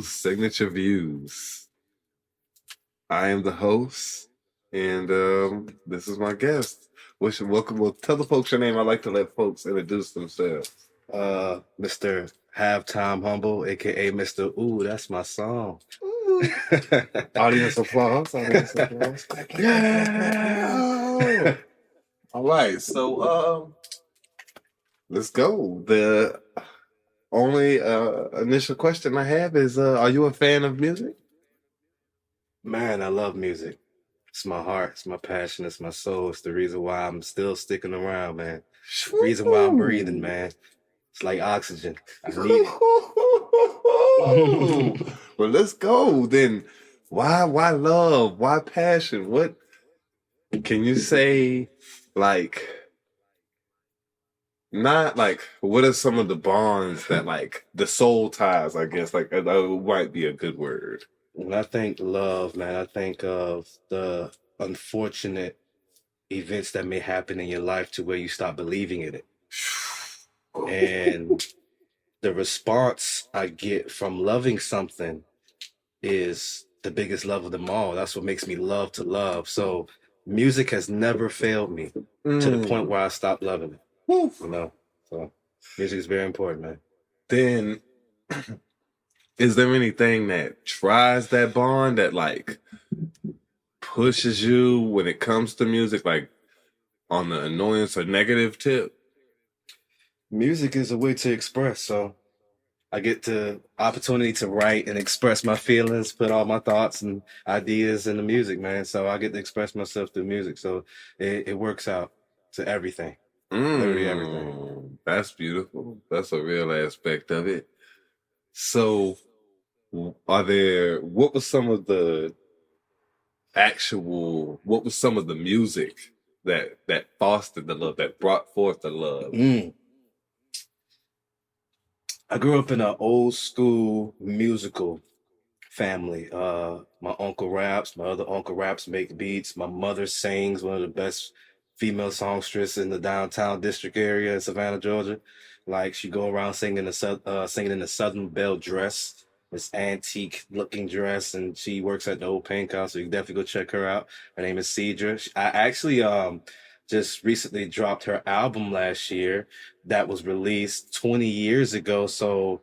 Signature Views. I am the host, and this is my guest. Welcome. Well, tell the folks your name. I like to let folks introduce themselves. Mr. Halftime Humble, aka Mr. Ooh, that's my song. Audience applause. Audience applause. Yeah. All right. So let's go. The only initial question I have is, are you a fan of music? Man, I love music. It's my heart, it's my passion, it's my soul. It's the reason why I'm still sticking around, man. The reason why I'm breathing, man. It's like oxygen. I need it. Well, let's go then. Why love? Why passion? What can you say? Like, not like, what are some of the bonds that, like, the soul ties? I guess, like, that might be a good word. When I think love, man, I think of the unfortunate events that may happen in your life to where you stop believing in it. And the response I get from loving something is the biggest love of them all. That's what makes me love to love. So music has never failed me to the point where I stopped loving it. You know, so music is very important, man. Then, is there anything that tries that bond, that like pushes you when it comes to music, like on the annoyance or negative tip? Music is a way to express, so I get the opportunity to write and express my feelings, put all my thoughts and ideas in the music, man. So I get to express myself through music. So it works out to everything. Literally everything. That's beautiful. That's a real aspect of it. So what was some of the music that fostered the love, that brought forth the love? I grew up in an old school musical family. My uncle raps, my other uncle raps, make beats. My mother sings, one of the best female songstresses in the downtown district area in Savannah, Georgia. Like, she go around singing in the Southern Belle dress, this antique looking dress, and she works at the old Pink House, so you can definitely go check her out. Her name is Cedra. I actually just recently dropped her album last year that was released 20 years ago. So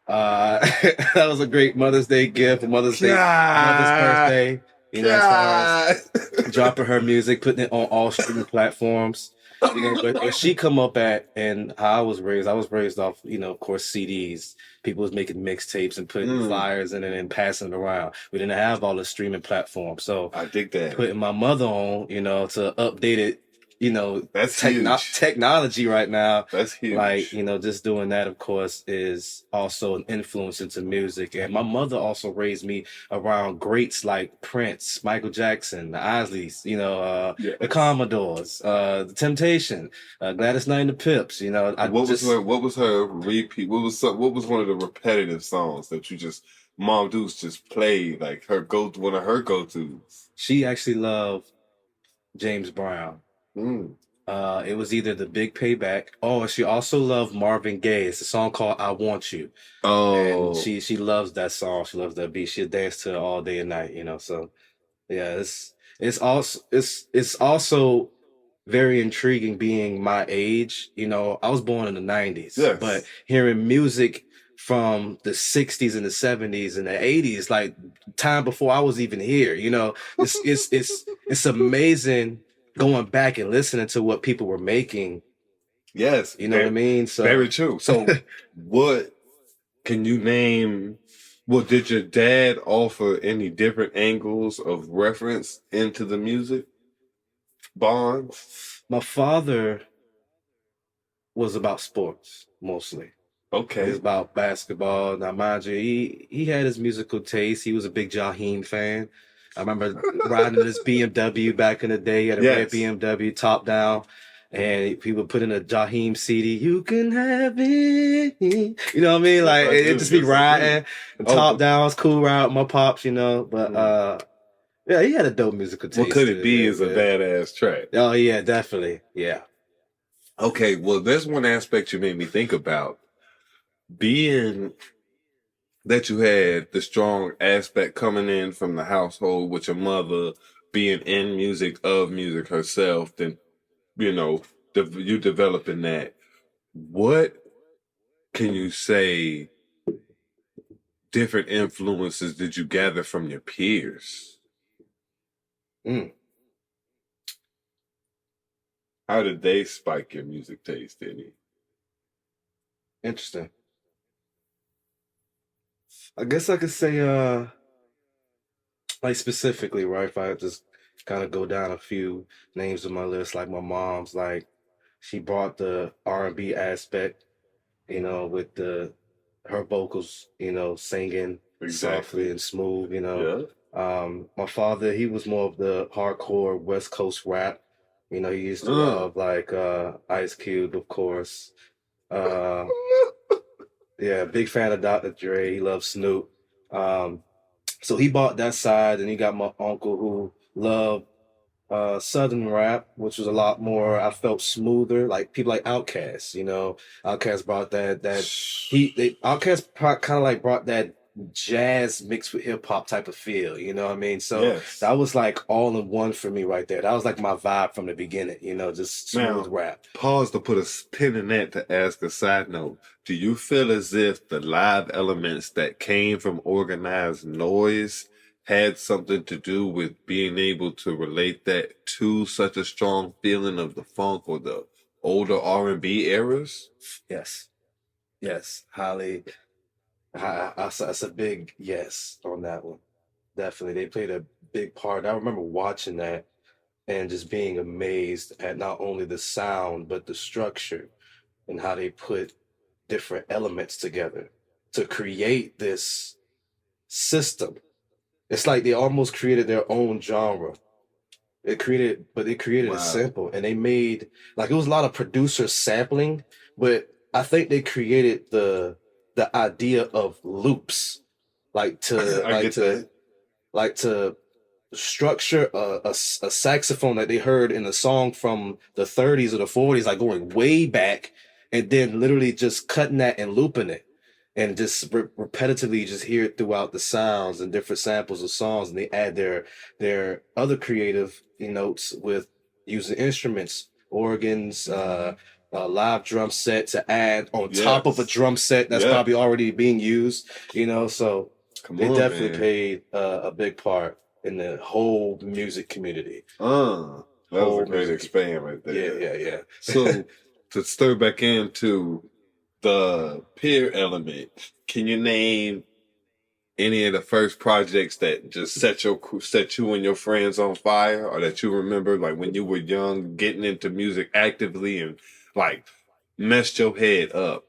that was a great Mother's Day gift, Mother's birthday. You know, as far as dropping her music, putting it on all streaming platforms. You know, but where she come up at, and how I was raised off, you know, of course, CDs. People was making mixtapes and putting flyers in it and passing it around. We didn't have all the streaming platforms. So I dig that. Putting my mother on, you know, to update it, you know, that's technology right now. That's huge. Like, you know, just doing that, of course, is also an influence into music. And my mother also raised me around greats like Prince, Michael Jackson, the Isleys, you know, the Commodores, the Temptation, Gladys Knight and the Pips. You know, what was her repeat? What was one of the repetitive songs that you just Mom Deuce just played, like one of her go-tos? She actually loved James Brown. It was either The Big Payback. Oh, she also loved Marvin Gaye. It's a song called I Want You. Oh. And she loves that song. She loves that beat. She'll dance to it all day and night, you know. So yeah, it's also very intriguing being my age. You know, I was born in the 90s. Yes. But hearing music from the 60s and the 70s and the 80s, like time before I was even here, you know, it's amazing going back and listening to what people were making. Yes. You know what I mean? So very true. So what can you name? Well, did your dad offer any different angles of reference into the music bonds? My father was about sports mostly. Okay. He was about basketball. Now, mind you, he had his musical taste. He was a big Jaheim fan. I remember riding this BMW back in the day. He had a red BMW, top down, and he would put in a Jaheim CD. You can have it. You know what I mean? Like, it just be riding, and top down. It's cool ride with my pops, you know. But yeah, he had a dope musical taste. What Could It Be is a badass track. Oh yeah, definitely. Yeah. Okay, well, there's one aspect you made me think about. Being that you had the strong aspect coming in from the household with your mother being in music, of music herself, then, you know, you developing that. What can you say different influences did you gather from your peers? Mm. How did they spike your music taste, Eddie? Interesting. I guess I could say, like specifically, right? If I just kind of go down a few names on my list, like my mom's, like she brought the R&B aspect, with her vocals, singing softly Exactly. and smooth, Yeah. My father, he was more of the hardcore West Coast rap. He used to love like Ice Cube, of course. Uh, yeah, big fan of Dr. Dre. He loves Snoop. Um, so he bought that side, and he got my uncle who loved Southern rap, which was a lot more, I felt, smoother. Like people like Outkast, Outkast brought Outkast kind of like brought that jazz mixed with hip hop type of feel, you know what I mean? So Yes. that was like all in one for me right there. That was like my vibe from the beginning, just smooth Now, rap. pause to put a pin in that to ask a side note. Do you feel as if the live elements that came from organized noise had something to do with being able to relate that to such a strong feeling of the funk or the older R&B eras? Yes. Yes. Highly. That's a big yes on that one. Definitely. They played a big part. I remember watching that and just being amazed at not only the sound, but the structure and how they put different elements together to create this system. It's like they almost created their own genre. They created a Wow. sample and they made, like, it was a lot of producer sampling, but I think they created the idea of loops, like to I get that. like to structure a saxophone that they heard in a song from the 30s or the 40s, like going way back, and then literally just cutting that and looping it, and just repetitively just hear it throughout the sounds and different samples of songs, and they add their other creative notes with using instruments, organs, a live drum set to add on top of a Yes. drum set that's Yeah. probably already being used, so Come they on, definitely man. played a big part in the whole music community. That was Whole a great music. expand right there. Yeah. So to stir back into the peer element, can you name any of the first projects that just set you and your friends on fire, or that you remember, like when you were young, getting into music actively and like messed your head up?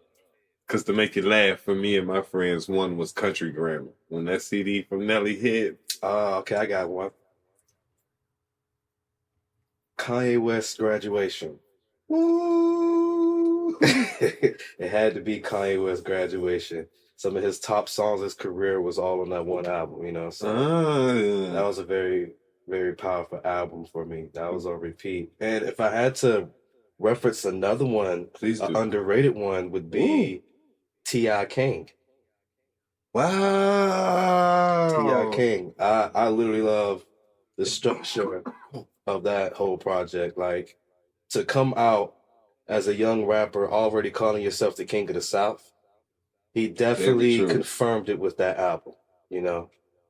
Because to make you laugh, for me and my friends, one was Country Grammar. When that CD from Nelly hit, Okay, I got one. Kanye West Graduation. woo! It had to be Kanye West Graduation. Some of his top songs, his career was all on that one album, so that was a very, very powerful album for me. That was on repeat. And if I had to reference another one, Please an do. underrated one would be T.I. King. T.I. Wow. King. I literally love the structure of that whole project. Like, to come out as a young rapper already calling yourself the king of the South, he Very definitely true. confirmed it with that album.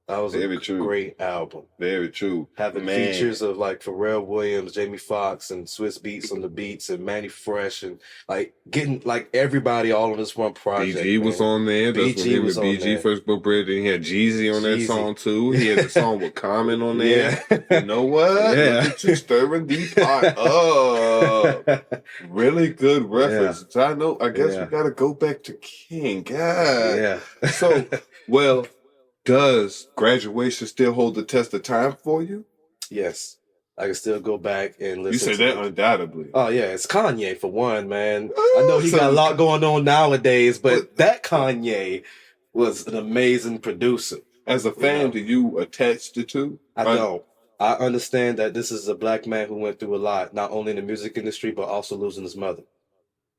That was a Very true. great album. Very true. Having Man. features of like Pharrell Williams, Jamie Foxx, and Swiss Beats on the beats, and Manny Fresh, and like getting like everybody all on this one project. BG was man. on there. That's when BG him was and on BG there. first broke bread. Then he had Jeezy on that Jeezy. song too. He had the song with Common on there. Yeah. You know what? Yeah. Look at you stirring the pot up. Really good reference. Yeah. So I guess Yeah. we gotta go back to King. God. Yeah. So, well, does Graduation still hold the test of time for you? Yes. I can still go back and listen. You say to that it. undoubtedly. Oh yeah, it's Kanye for one, man. I know he got a lot going on nowadays, but that Kanye was an amazing producer. As a fan, do you attach the two? I don't. I understand that this is a black man who went through a lot, not only in the music industry, but also losing his mother.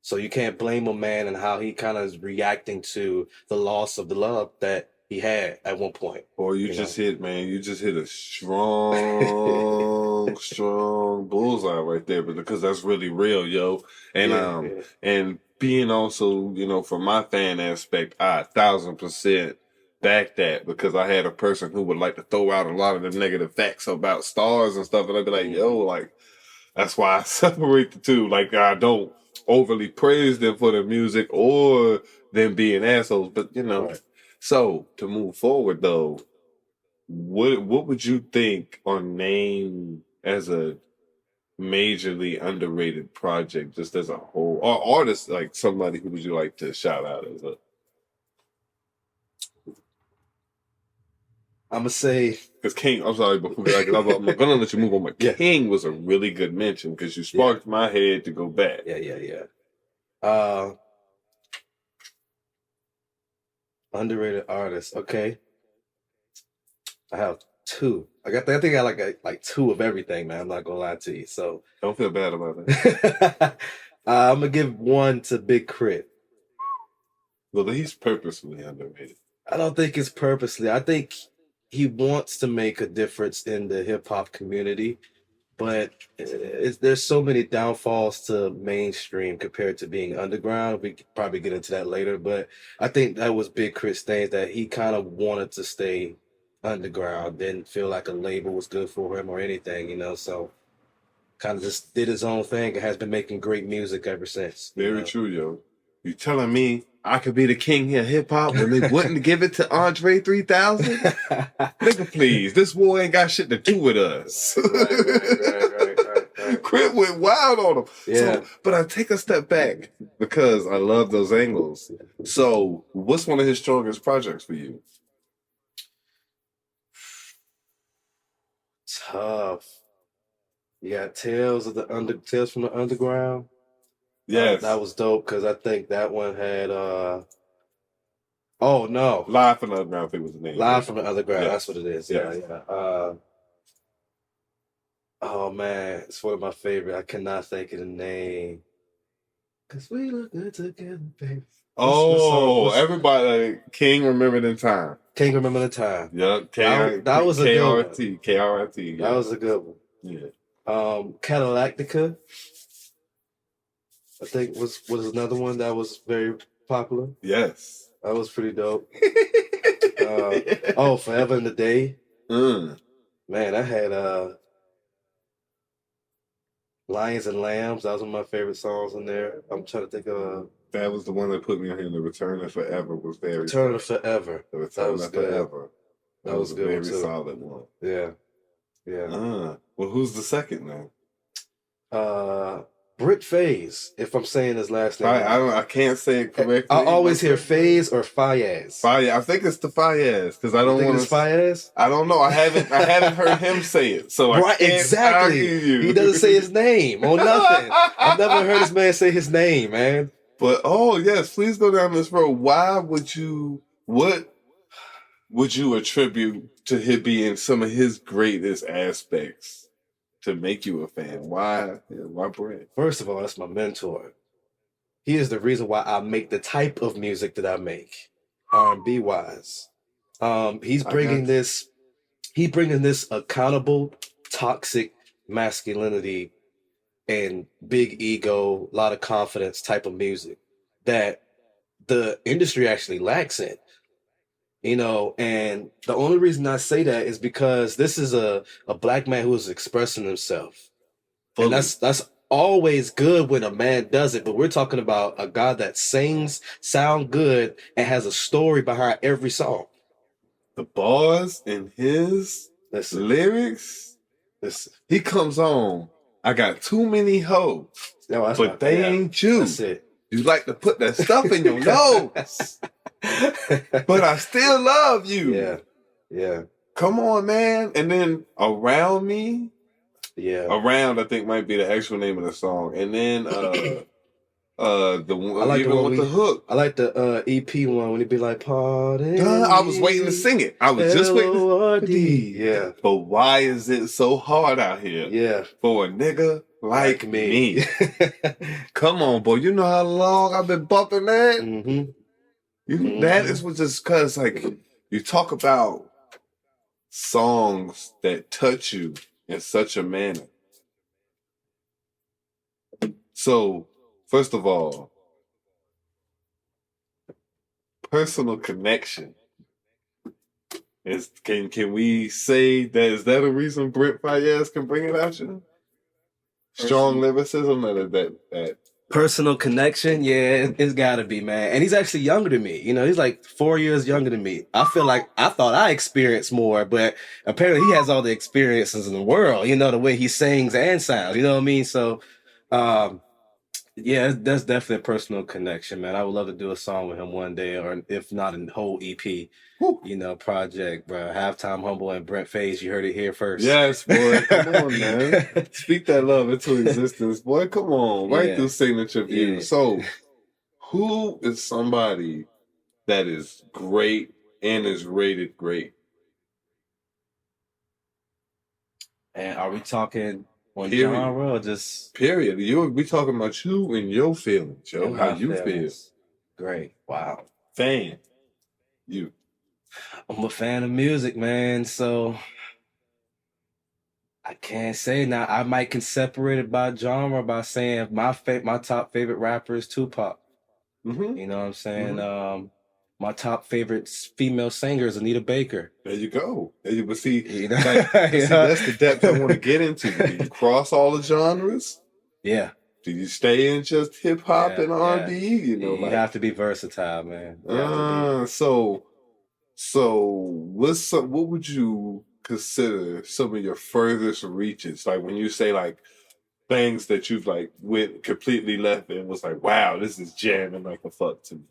So you can't blame a man and how he kind of is reacting to the loss of the love that he had at one point. Or you just hit a strong, strong bullseye right there, because that's really real, yo. And and being also, from my fan aspect, I 1,000% back that, because I had a person who would like to throw out a lot of the negative facts about stars and stuff, and I'd be like, yo, like, that's why I separate the two. Like, I don't overly praise them for their music or them being assholes, but Right. So to move forward though, what would you think or name as a majorly underrated project, just as a whole, or artist, like somebody who would you like to shout out as a? I'm gonna say, because King, I'm sorry, but I'm gonna let you move on. But King was a really good mention because you sparked my head to go back. Underrated artist. Okay, I have two. I think I like two of everything, man. I'm not gonna lie to you. So don't feel bad about that. I'm gonna give one to Big Crit. Well, he's purposely underrated. I don't think it's purposely. I think he wants to make a difference in the hip hop community, but there's so many downfalls to mainstream compared to being underground. We could probably get into that later, but I think that was Big Crit's thing, that he kind of wanted to stay underground, didn't feel like a label was good for him or anything, so kind of just did his own thing and has been making great music ever since. Very true, yo. You telling me I could be the king here hip hop when they wouldn't give it to Andre 3000? Nigga, please. This war ain't got shit to do with us. Right. Crit went wild on him. Yeah. So, but I take a step back because I love those angles. So, what's one of his strongest projects for you? Tough. You got Tales from the Underground. Yes. That was dope because I think that one had oh no. Live from the Underground, I think was the name. Live from the Underground, that's what it is. Yes. Yeah. Oh man, it's one of my favorite. I cannot think of the name. Cause we look good together, baby. Everybody, King Remembered in Time. King Remember the Time. Yep. That was a good one. KRT. That was a good one. Yeah. Cadillactica, I think was another one that was very popular. Yes. That was pretty dope. Forever in the Day. Man, I had Lions and Lambs. That was one of my favorite songs in there. I'm trying to think of that was the one that put me on here. The Return of Forever was very Return of Forever. The Return of Forever. That was good. A very solid one. Yeah. Well, who's the second then? Britt Faze, if I'm saying his last name. I can't say it correctly. I always hear Faze or Fayez. I think it's the Fayez because I don't want to. Fayez? I don't know. I haven't heard him say it, so I can't exactly. He doesn't say his name or nothing. I've never heard this man say his name, man. But yes, please go down this road. Why would you? What would you attribute to him being some of his greatest aspects to make you a fan? Why Brent? First of all, that's my mentor. He is the reason why I make the type of music that I make, R&B wise. He's bringing this accountable, toxic masculinity and big ego, a lot of confidence type of music that the industry actually lacks in. And the only reason I say that is because this is a black man who is expressing himself. And that's always good when a man does it, but we're talking about a guy that sound good, and has a story behind every song. The bars in his lyrics, he comes on, I got too many hoes, but they ain't you. That's it. You like to put that stuff in your nose. But I still love you. Yeah. Come on, man. And then Around Me. Yeah. Around, I think, might be the actual name of the song. And then the one, I like the one with the hook. I like the EP one when he be like, "Party." I was waiting to sing it. I was just waiting. Yeah. But why is it so hard out here? Yeah. For a nigga like me. Come on, boy. You know how long I've been bumping that? That is what just because, like, you talk about songs that touch you in such a manner. So, first of all, personal connection. Can we say that is that a reason Brent Fayez can bring it out you? Strong lyricism that Personal connection, yeah, it's gotta be, man. And he's actually younger than me. You know, he's like 4 years younger than me. I feel like I thought I experienced more, but apparently he has all the experiences in the world, you know, the way he sings and sounds, you know what I mean? So yeah, that's definitely a personal connection, man. I would love to do a song with him one day, or if not a whole EP, you know, project, bro. Halftime Humble and Brent Fayez, you heard it here first. Yes, boy. Come on, man. Speak that love into existence, boy. Come on. Write through signature views. So, who is somebody that is great and is rated great? And are we talking on genre or just period? We talking about you and your feelings, yo. How you feel? Great. Wow. Fan. You. I'm a fan of music, man. So I can't say now. I might can separate it by genre by saying my top favorite rapper is Tupac. You know what I'm saying? My top favorite female singer is Anita Baker. There you go. But see, see, that's the depth I want to get into. Do you cross all the genres? Yeah. Do you stay in just hip hop and R&B? You know, you have to be versatile, man. So what would you consider some of your furthest reaches? Like when you say like things that you've like went completely left and was like, wow, this is jamming like a fuck to me.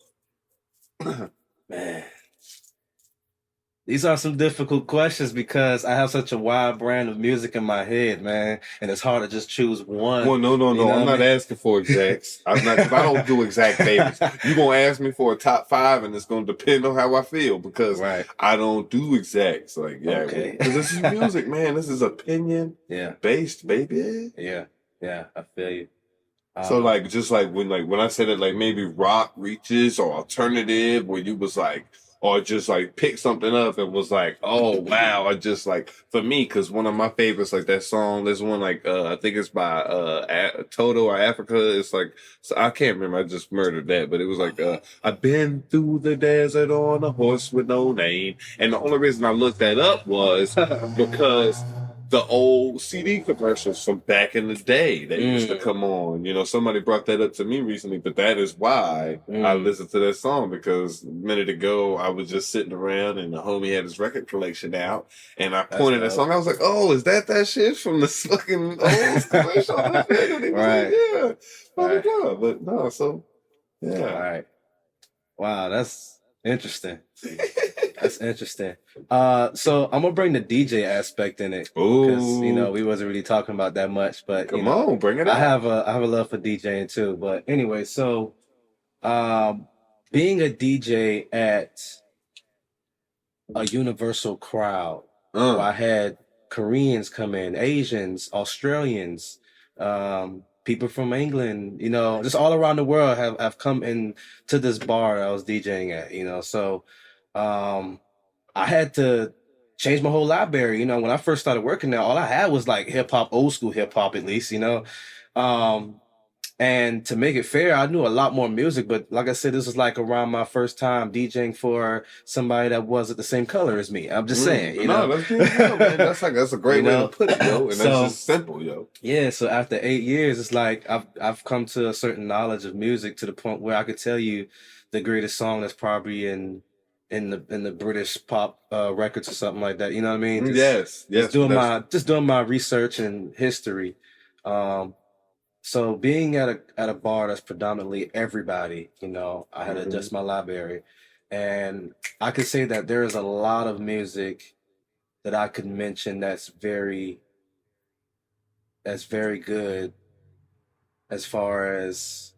Man, these are some difficult questions because I have such a wide brand of music in my head, man, and it's hard to just choose one. Well, no. I'm not asking for exacts. I don't do exact favors. You're gonna ask me for a top 5, and it's gonna depend on how I feel because I don't do exacts. Like, because this is music, man. This is opinion based, baby. Yeah, I feel you. So like, just like when I said it, like maybe rock reaches or alternative, where you was like, or just like pick something up and was like, oh wow, I just like for me, because one of my favorites, like that song, there's one like I think it's by Toto or Africa. It's like, so I can't remember. I just murdered that, but it was like I've been through the desert on a horse with no name, and the only reason I looked that up was because the old CD commercials from back in the day that used to come on. You know, somebody brought that up to me recently, but that is why I listened to that song, because a minute ago I was just sitting around and the homie had his record collection out and I pointed that song. I was like, oh, is that shit from the fucking old commercial? Right. Like, yeah. But no, so yeah. All right. Wow, that's interesting. That's interesting. So I'm gonna bring the DJ aspect in it because you know we wasn't really talking about that much, but come on, bring it up. I have a love for DJing too. But anyway, so being a DJ at a universal crowd, where I had Koreans come in, Asians, Australians, people from England, you know, just all around the world have come in to this bar I was DJing at, you know. So I had to change my whole library. You know, when I first started working there, all I had was like hip hop, old school hip hop at least, you know. And to make it fair, I knew a lot more music, but like I said, this was like around my first time DJing for somebody that wasn't the same color as me. I'm just saying, you know. That's good, man. That's a great way to put it, yo. And that's just simple, yo. Yeah, so after 8 years, it's like I've come to a certain knowledge of music to the point where I could tell you the greatest song that's probably in the British pop records or something like that. You know what I mean? Just doing my research and history. So being at a bar that's predominantly everybody, you know, I had to adjust my library, and I could say that there is a lot of music that I could mention that's very good as far as,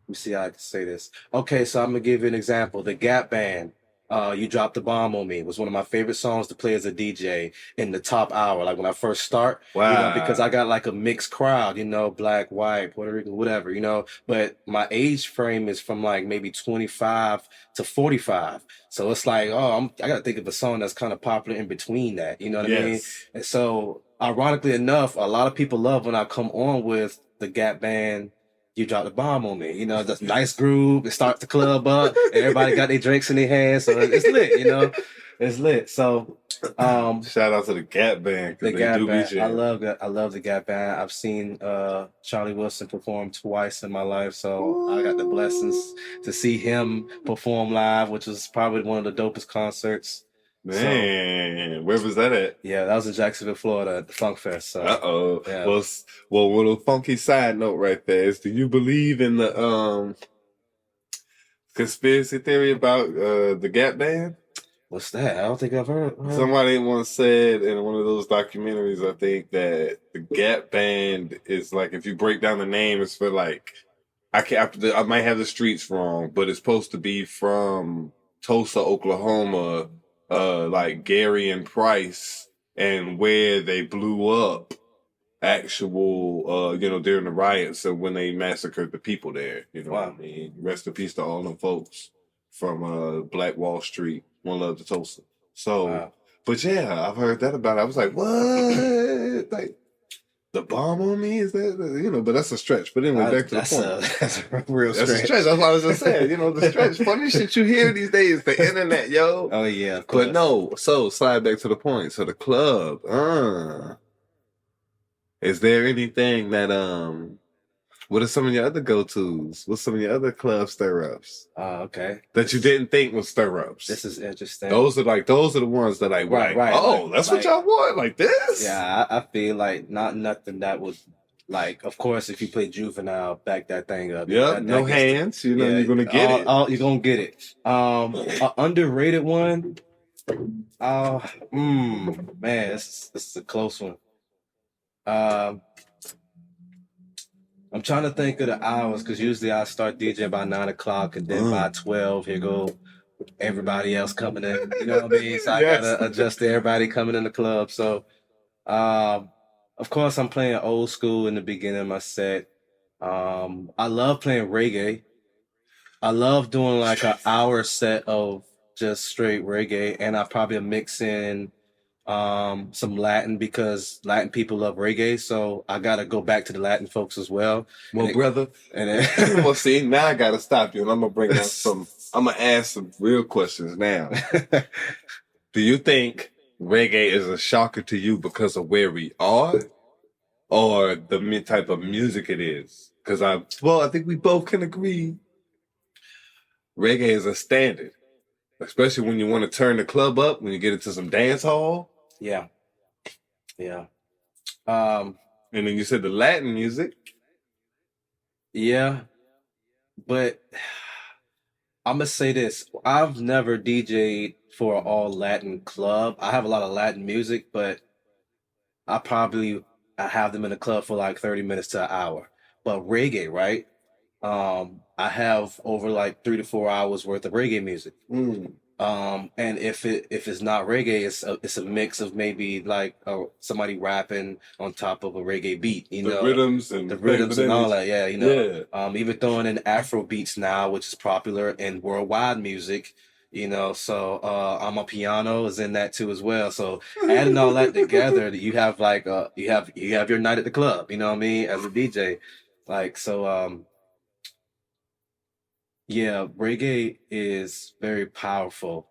let me see how I can say this. Okay, so I'm gonna give you an example. The Gap Band, You Dropped the Bomb on Me was one of my favorite songs to play as a DJ in the top hour, like when I first start, because I Wow. got like a mixed crowd, black, white, Puerto Rican, whatever, but my age frame is from like maybe 25 to 45. So it's like, I gotta think of a song that's kind of popular in between that, you know what I mean? Yes. And so ironically enough, a lot of people love when I come on with the Gap Band You Dropped the Bomb on Me. That's nice groove. It starts the club up. Everybody got their drinks in their hands, so it's lit. It's lit. So, Shout out to the Gap Band the because they Gap do be Band, I jamming. love that. I love the Gap Band. I've seen Charlie Wilson perform twice in my life, so I got the blessings to see him perform live, which was probably one of the dopest concerts. So, Man, where was that at? yeah, that was in Jacksonville, Florida, at the Funk Fest. So, Uh-oh. yeah. Well, a little funky side note right there is, do you believe in the conspiracy theory about the Gap Band? What's that? I don't think I've heard. Somebody once said in one of those documentaries, I think, that the Gap Band is like, if you break down the name, it's for like, I might have the streets wrong, but it's supposed to be from Tulsa, Oklahoma, like Gary and Price, and where they blew up actual, during the riots of when they massacred the people there. You know what I mean? Rest in peace to all them folks from Black Wall Street. One love to Tulsa. So, but yeah, I've heard that about it. I was like, what? Like, the bomb on me? Is that, but that's a stretch. But anyway, back to the point. That's a real That's stretch. a stretch. That's what I was just saying. The stretch. Funny shit you hear these days, the internet, yo. Oh, yeah, of course. But no, so slide back to the point. So the club, is there anything that, what are some of your other go-tos? What's some of your other club stir-ups? Okay. That you didn't think was stir-ups? This is interesting. Those are the ones that right. That's what y'all want? Like this? Yeah, I feel like nothing that would, like, of course, if you play Juvenile, back that thing up. Yep, no hands. You're going to get it. You're going to get it. An underrated one. Man, this is a close one. I'm trying to think of the hours because usually I start DJing by 9 o'clock and then by 12, here go everybody else coming in. You know what I mean? So I gotta adjust to everybody coming in the club. So, of course, I'm playing old school in the beginning of my set. I love playing reggae. I love doing like an hour set of just straight reggae, and I probably mix in some Latin because Latin people love reggae, so I gotta go back to the Latin folks as well. Well, brother, well, see, now I gotta stop you, and I'm gonna ask some real questions now. Do you think reggae is a shocker to you because of where we are, or the type of music it is? Because I think we both can agree reggae is a standard, especially when you want to turn the club up, when you get into some dance hall. Yeah. And then you said the Latin music. Yeah, but I'm gonna say this: I've never DJ'd for an all Latin club. I have a lot of Latin music, but I have them in the club for like 30 minutes to an hour. But reggae, right? I have over like 3 to 4 hours worth of reggae music. And if it's not reggae, it's a mix of maybe like somebody rapping on top of a reggae beat, the rhythms and all that. Yeah, even throwing in Afro beats now, which is popular in worldwide music. So I'm a piano is in that too as well. So adding all that together, you have like you have your night at the club. You know what I mean? As a DJ, like so. Yeah, reggae is very powerful,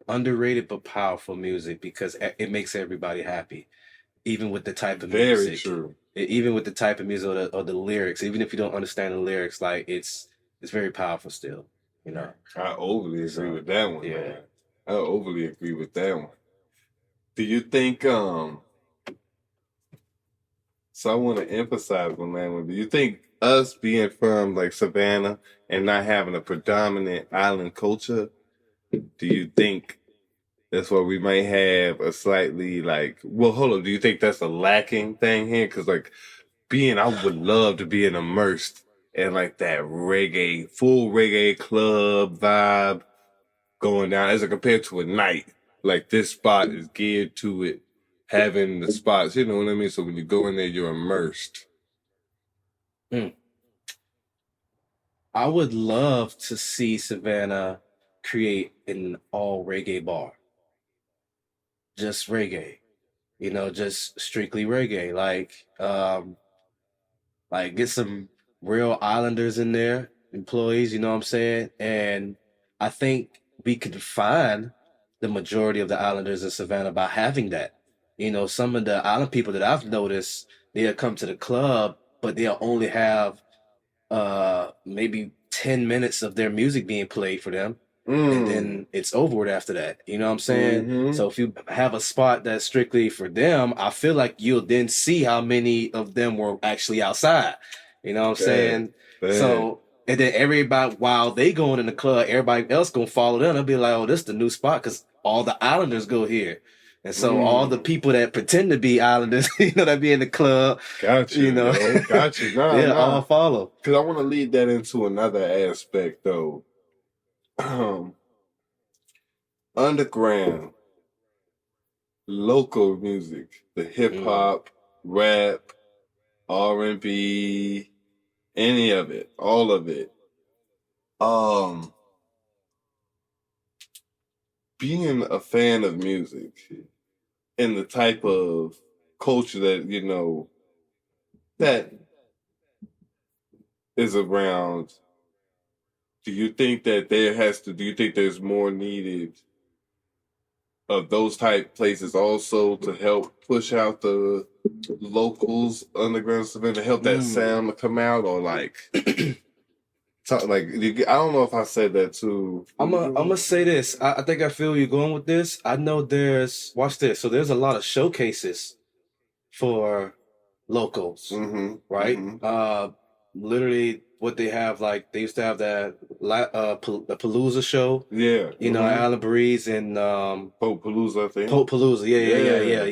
underrated but powerful music because it makes everybody happy, even with the type of music. Very true. Even with the type of music or the lyrics, even if you don't understand the lyrics, like it's very powerful still. I overly agree with that one. Yeah, man. I overly agree with that one. Do you think? So I want to emphasize on that one. Do you think us being from like Savannah and not having a predominant island culture, do you think that's why we might have a slightly like, well, hold on, do you think that's a lacking thing here? Because like I would love to be immersed in like that reggae, full reggae club vibe, going down as compared to a night. Like this spot is geared to it, having the spots, you know what I mean? So when you go in there, you're immersed. I would love to see Savannah create an all reggae bar. Just reggae. You know, just strictly reggae. Like get some real islanders in there, employees, you know what I'm saying? And I think we could find the majority of the islanders in Savannah by having that. You know, some of the island people that I've noticed, they'll come to the club, but they'll only have maybe 10 minutes of their music being played for them. And then it's over with after that. You know what I'm saying? So if you have a spot that's strictly for them, I feel like you'll then see how many of them were actually outside. You know what I'm saying? So, and then everybody, while they going in the club, everybody else gonna follow them. They'll be like, oh, this is the new spot because all the islanders go here. And so all the people that pretend to be islanders, you know, that be in the club, got you, you know, got you. all follow. Because I want to lead that into another aspect, though. Underground, local music, the hip hop, rap, R&B, any of it, all of it. Being a fan of music and the type of culture that, you know, that is around, do you think there's more needed of those type places also to help push out the locals underground stuff to help that sound to come out, or like I don't know if I said that too. I'm gonna say this. I think I feel you're going with this. I know watch this. So there's a lot of showcases for locals, right? Literally what they have, like they used to have that the Palooza show. Yeah. You know, Alan Breeze and Pope Palooza, I think. Pope Palooza,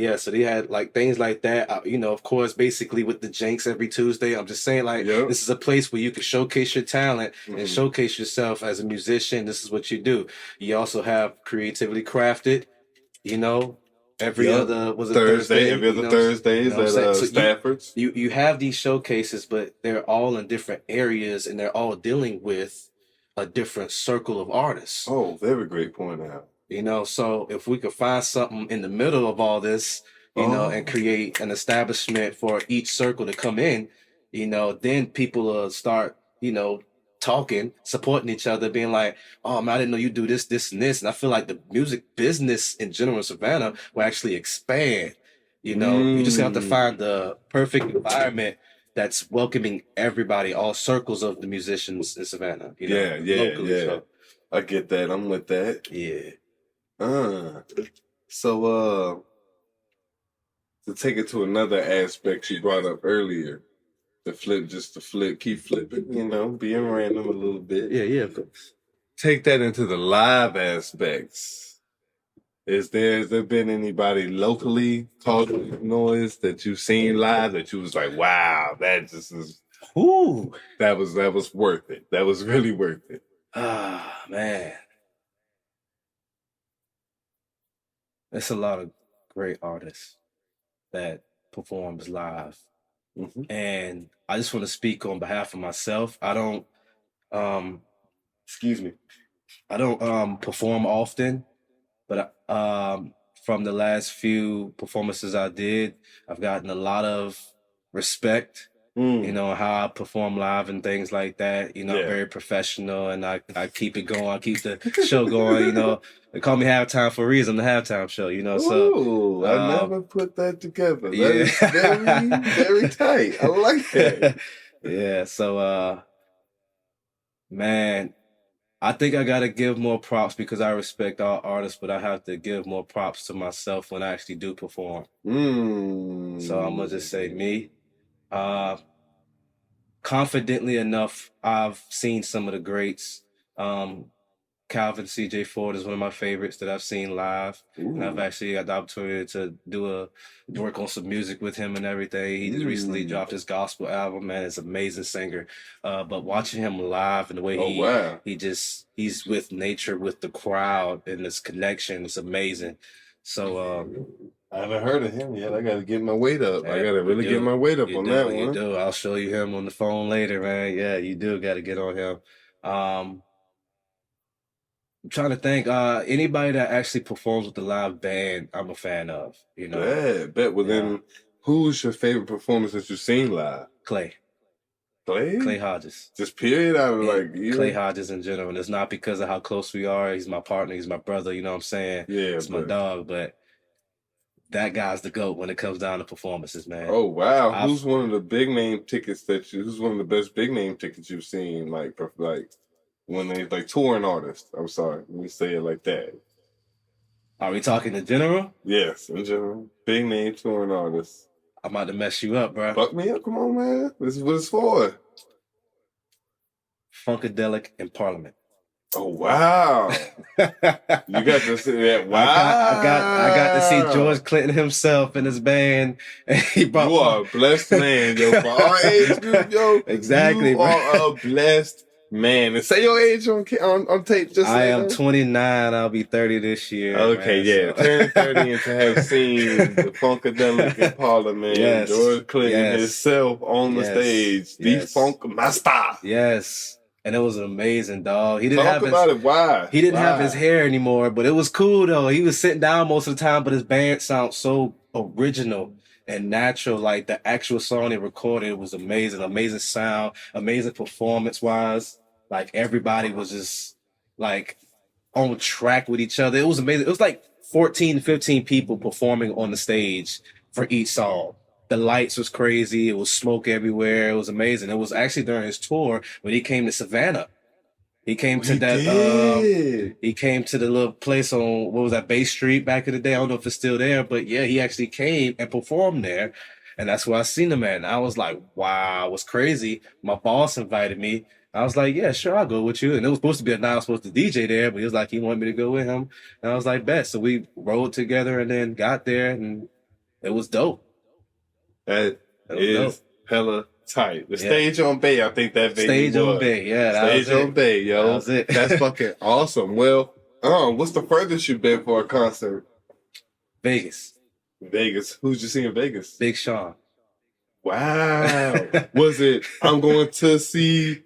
yeah. So they had like things like that. You know, of course, basically with the Jinx every Tuesday. I'm just saying, like, this is a place where you can showcase your talent and showcase yourself as a musician. This is what you do. You also have Creatively Crafted, you know. Every other Thursday? Every other Thursdays at Stafford's. You have these showcases, but they're all in different areas and they're all dealing with a different circle of artists. Oh, very great point out. You know, so if we could find something in the middle of all this, you know, and create an establishment for each circle to come in, you know, then people will start, you know, talking, supporting each other, being like, oh man, I didn't know you do this, this, and this. And I feel like the music business in general in Savannah will actually expand. You know, you just have to find the perfect environment that's welcoming everybody, all circles of the musicians in Savannah. You know, locally, so. I get that. I'm with that. Yeah. So to take it to another aspect you brought up earlier, keep flipping, you know, being random a little bit. Yeah, of course. Take that into the live aspects. Has there been anybody locally causing noise that you've seen live that you was like, wow, that just is, that was worth it. That was really worth it. Ah, man. There's a lot of great artists that performs live. And I just want to speak on behalf of myself. I don't perform often, but from the last few performances I did, I've gotten a lot of respect, you know, how I perform live and things like that. You know, I'm very professional and I keep it going. I keep the show going, you know. They call me Halftime for a reason, the Halftime show, you know. So I never put that together. That is very, very tight. I like that. Yeah, so man, I think I gotta give more props because I respect all artists, but I have to give more props to myself when I actually do perform. So I'm gonna just say me. Confidently enough, I've seen some of the greats. Calvin C.J. Ford is one of my favorites that I've seen live. And I've actually got the opportunity to work on some music with him and everything. He just recently dropped his gospel album, man. It's an amazing singer. But watching him live and the way he's with nature, with the crowd and this connection, it's amazing. So I haven't heard of him yet. I got to get my weight up. I got to really get my weight up on that one. You do. I'll show you him on the phone later, man. Yeah, you do got to get on him. I'm trying to think. Anybody that actually performs with the live band, I'm a fan of. You know. Bet. Well, then, who's your favorite performance that you've seen live? Clay Hodges. Just period. Clay Hodges in general. And it's not because of how close we are. He's my partner. He's my brother. You know what I'm saying? Yeah. It's my dog. But that guy's the GOAT when it comes down to performances, man. Oh wow! Who's one of the big name tickets who's one of the best big name tickets you've seen? Like when they touring artists. I'm sorry, let me say it like that. Are we talking in general? Yes, in general. Big name touring artists. I'm about to mess you up, bro. Fuck me up, come on, man. This is what it's for. Funkadelic in Parliament. Oh wow! You got to see that. Wow! I got to see George Clinton himself and his band. And you are a blessed man, yo. For our age group, yo. Exactly, you are a blessed man. And say your age on tape. Just I am 29. I'll be 30 this year. Okay, man, so. Turn 30 and to have seen the Funkadelic in Parliament, George Clinton himself on the stage, the Funk Master. Yes. And it was amazing, dog. He didn't He didn't have his hair anymore, but it was cool though. He was sitting down most of the time, but his band sounds so original and natural. Like the actual song they recorded was amazing. Amazing sound, amazing performance wise. Like everybody was just like on track with each other. It was amazing. It was like 14, 15 people performing on the stage for each song. The lights was crazy. It was smoke everywhere. It was amazing. It was actually during his tour when he came to Savannah. He came to he came to the little place on, what was that, Bay Street back in the day? I don't know if it's still there, but yeah, he actually came and performed there. And that's where I seen him at. And I was like, wow, it was crazy. My boss invited me. I was like, yeah, sure, I'll go with you. And it was supposed to be a night I was supposed to DJ there, but he was like, he wanted me to go with him. And I was like, bet. So we rode together and then got there and it was dope. That is hella tight. The stage on Bay, I think that stage on Bay, Stage on Bay, yo. That was it. That's fucking awesome. Well, what's the furthest you've been for a concert? Vegas. Who'd you see in Vegas? Big Sean. Wow. Was it, I'm going to see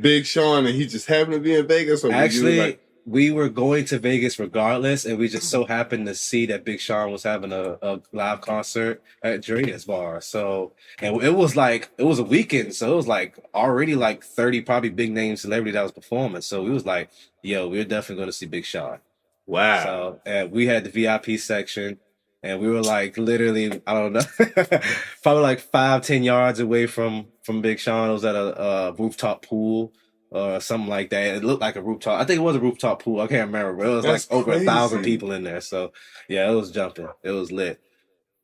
Big Sean and he just happened to be in Vegas? Or actually, we were going to Vegas regardless, and we just so happened to see that Big Sean was having a live concert at Drea's Bar. So, and it was a weekend, so it was like already like 30 probably big name celebrity that was performing. So we was like, yo, we're definitely going to see Big Sean. Wow. So, and we had the VIP section, and we were like literally, I don't know, probably like 5-10 yards away from Big Sean. It was at a rooftop pool. Or something like that. It looked like a rooftop. I think it was a rooftop pool. I can't remember, but it was like over 1,000 people in there. So yeah, it was jumping. It was lit.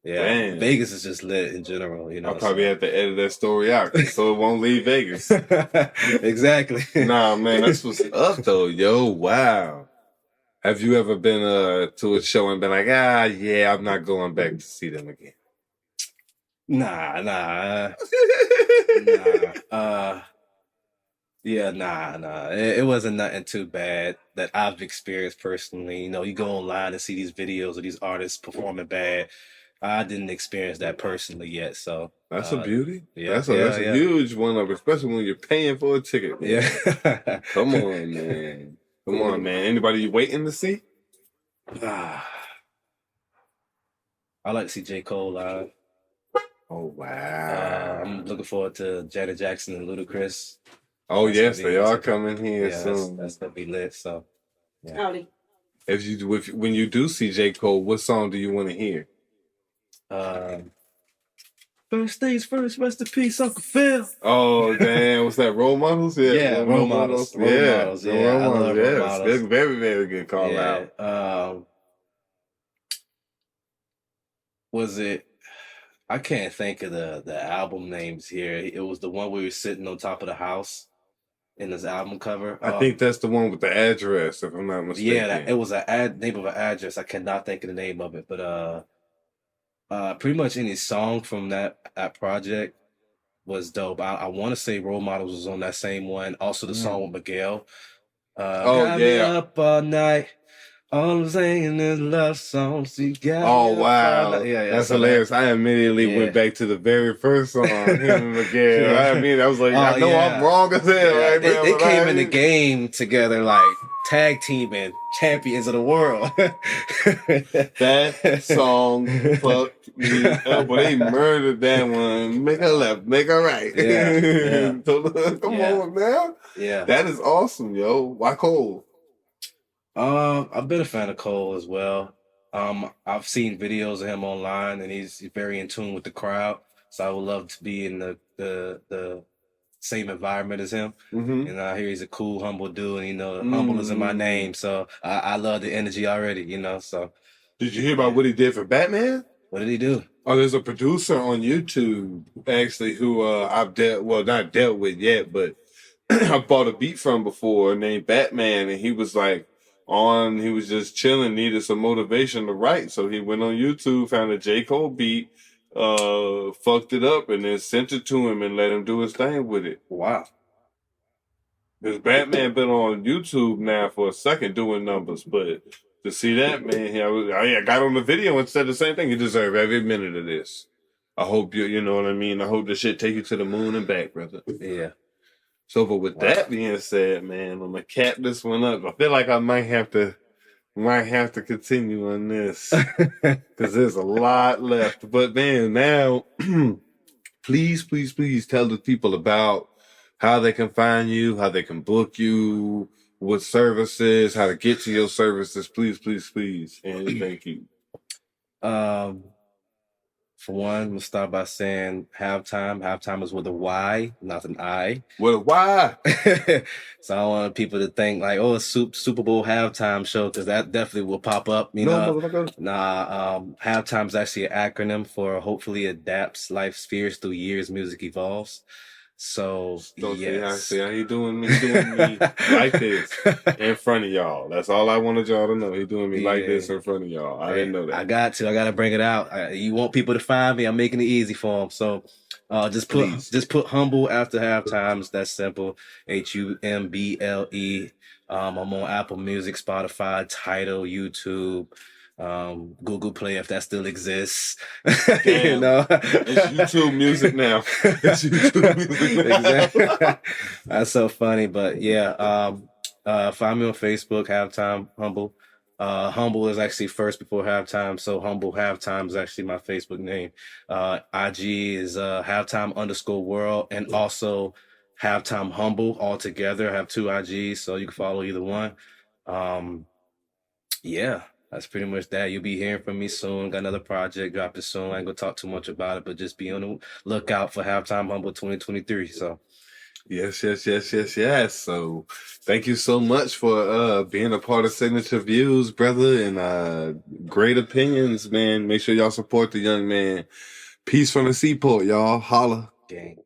Yeah, damn. Vegas is just lit in general. You know, I'll probably have to edit that story out so it won't leave Vegas. Exactly. Nah, man, that's what's up though, yo. Wow. Have you ever been to a show and been like, yeah, I'm not going back to see them again? Nah. Yeah, nah. It wasn't nothing too bad that I've experienced personally. You know, you go online and see these videos of these artists performing bad. I didn't experience that personally yet, so that's a beauty. Yeah, that's a huge one, especially when you're paying for a ticket. Man. Yeah, Come on, man. Anybody you waiting to see? I like to see J. Cole live. Oh wow! I'm looking forward to Janet Jackson and Ludacris. Oh yes, they are coming here soon. That's gonna be lit. So, yeah. Howdy. When you do see J. Cole, what song do you want to hear? First things first, rest in peace, Uncle Phil. Oh damn, what's that? Role Models? Yeah, Role Models. Role Models. Yeah, I love Role Models. Very, very good call out. Was it? I can't think of the album names here. It was the one where we were sitting on top of the house. in his album cover. I think that's the one with the address, if I'm not mistaken. Yeah, it was name of an address. I cannot think of the name of it, but pretty much any song from that project was dope. I want to say Role Models was on that same one. Also, the song with Miguel. Got me up all night. All I'm saying is love songs. You got Oh me up all wow, night. Yeah, that's hilarious. I immediately went back to the very first song, him and Miguel. I mean, I was like, I know I'm wrong as hell right now. They came in the game together like tag teaming champions of the world. That song fucked me up, but they murdered that one. Make a left, make a right. Yeah. Come on now. Yeah. That is awesome, yo. Why Cole? I've been a fan of Cole as well. I've seen videos of him online, and he's very in tune with the crowd. So I would love to be in the same environment as him. And I hear he's a cool, humble dude. And, humble is in my name, so I love the energy already. So. Did you hear about what he did for Batman? What did he do? Oh, there's a producer on YouTube actually who I've not dealt with yet, but I bought a beat from before named Batman, and he was like he was just chilling, needed some motivation to write. So he went on YouTube, found a J. Cole beat, fucked it up, and then sent it to him and let him do his thing with it. Wow. Because Batman been on YouTube now for a second doing numbers, but to see that, man, I got on the video and said the same thing. You deserve every minute of this. I hope you know what I mean? I hope this shit take you to the moon and back, brother. Yeah. So, but with that being said, man, I'm gonna cap this one up. I feel like I might have to continue on this because there's a lot left. But man, now, please tell the people about how they can find you, how they can book you, what services, how to get to your services. Please, and thank you. For one, we'll start by saying Halftime. Halftime is with a Y, not an I. With a Y. So I don't want people to think like, oh, it's Super Bowl halftime show, because that definitely will pop up. Halftime is actually an acronym for hopefully adapts life spheres through years music evolves. So yes. See how he doing me like this in front of y'all. That's all I wanted y'all to know. He doing me like this in front of y'all. I didn't know that. I got to bring it out. You want people to find me? I'm making it easy for them. So just put Humble after Halftimes. That's simple. HUMBLE. I'm on Apple Music, Spotify, Tidal, YouTube. Google Play, if that still exists. Damn, it's YouTube music now. It's YouTube music now. Exactly. That's so funny, but yeah. Find me on Facebook, Halftime Humble. Humble is actually first before Halftime, so Humble Halftime is actually my Facebook name. IG is Halftime_world, and also Halftime Humble all together. I have 2 IGs, so you can follow either one. Yeah. That's pretty much that. You'll be hearing from me soon. Got another project dropping soon. I ain't gonna talk too much about it, but just be on the lookout for Halftime Humble 2023. So yes. So thank you so much for being a part of Signature Views, brother, and great opinions, man. Make sure y'all support the young man. Peace from the Seaport, y'all. Holla. gang.